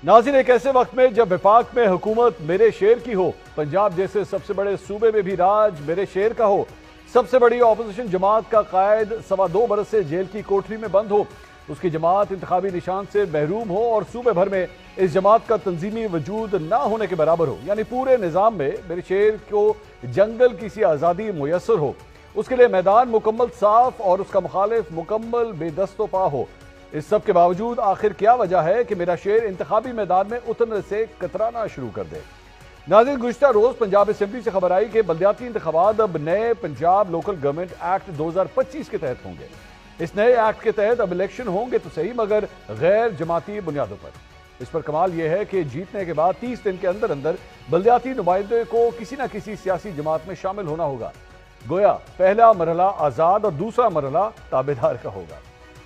नाज़रीन, एक ऐसे वक्त में जब वफाक में हुकूमत मेरे शेर की हो, पंजाब जैसे सबसे बड़े सूबे में भी राज मेरे शेर का हो, सबसे बड़ी अपोजिशन जमात का कायद 2.25 बरस से जेल की कोठरी में बंद हो, उसकी जमात इंतखाबी निशान से महरूम हो और सूबे भर में इस जमात का तंजीमी वजूद ना होने के बराबर हो, यानी पूरे निज़ाम में मेरे शेर को जंगल की सी आज़ादी मुयस्सर हो, उसके लिए मैदान मुकम्मल साफ और उसका मुखालिफ मुकम्मल बेदस्तोपा हो। इस सब के बावजूद आखिर क्या वजह है कि मेरा शेर इंतखाबी मैदान में उतरने से कतराना शुरू कर दे। नाज़रीन, गुज़िश्ता रोज पंजाब असेंबली से खबर आई कि बल्दियाती इंतखाबात अब नए पंजाब लोकल गवर्नमेंट एक्ट 2025 के तहत होंगे। इस नए एक्ट के तहत अब इलेक्शन होंगे तो सही, मगर गैर जमाती बुनियादों पर। इस पर कमाल यह है कि जीतने के बाद 30 दिन के अंदर अंदर बल्दियाती नुमाइंदे को किसी न किसी सियासी जमात में शामिल होना होगा। गोया पहला मरहला आज़ाद और दूसरा मरहला ताबेदार का होगा।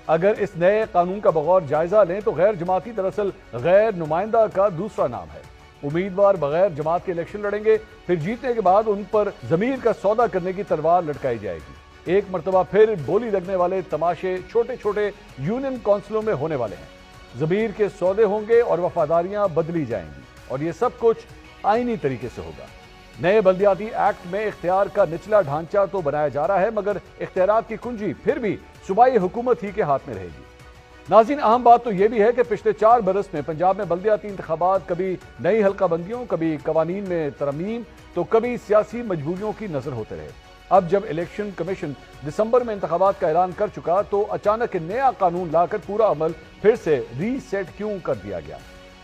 अगर इस नए कानून का बगौर जायजा लें तो गैर जमाती दरअसल गैर नुमाइंदा का दूसरा नाम है। उम्मीदवार बगैर जमात के इलेक्शन लड़ेंगे, फिर जीतने के बाद उन पर ज़मीर का सौदा करने की तलवार लटकाई जाएगी। एक मरतबा फिर बोली लगने वाले तमाशे छोटे छोटे यूनियन काउंसिलों में होने वाले हैं। ज़मीर के सौदे होंगे और वफादारियां बदली जाएंगी, और ये सब कुछ आईनी तरीके से होगा। नए बल्दियाती एक्ट में इख्तियार का निचला ढांचा तो बनाया जा रहा है, मगर इख्तियारात की कुंजी फिर भी सूबाई हुकूमत ही के हाथ में रहेगी। नाज़रीन, अहम बात तो यह भी है कि पिछले 4 बरस में पंजाब में बल्दियाती इंतखाबात कभी नई हल्का बंदियों, कभी कवानीन में तरमीम, तो कभी सियासी मजबूरियों की नजर होते रहे। अब जब इलेक्शन कमीशन दिसंबर में इंतखाबात का ऐलान कर चुका तो अचानक नया कानून लाकर पूरा अमल फिर से रीसेट क्यों कर दिया गया?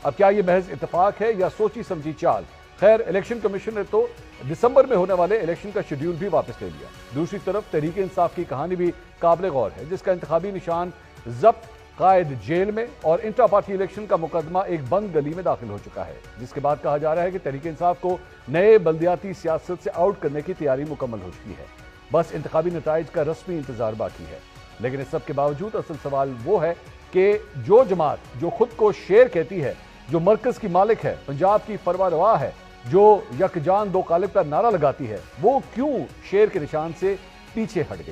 अब क्या यह महज इत्तेफाक है या सोची समझी चाल? खैर, इलेक्शन कमीशन ने तो दिसंबर में होने वाले इलेक्शन का शेड्यूल भी वापस ले लिया। दूसरी तरफ तहरीक इंसाफ की कहानी भी काबिल गौर है, जिसका इंतखाबी निशान जब्त, कायद जेल में और इंट्रा पार्टी इलेक्शन का मुकदमा एक बंद गली में दाखिल हो चुका है, जिसके बाद कहा जा रहा है कि तहरीक इंसाफ को नए बल्दियाती सियासत से आउट करने की तैयारी मुकम्मल हो चुकी है। बस इंतखाबी नताइज का रस्मी इंतजार बाकी है। लेकिन इस सब के बावजूद असल सवाल वो है कि जो जमात जो खुद को शेर कहती है, जो मरकज की मालिक है, पंजाब की फरमारवा है, जो यकजान दो कालिब का नारा लगाती है, वो क्यों शेर के निशान से पीछे हट गई?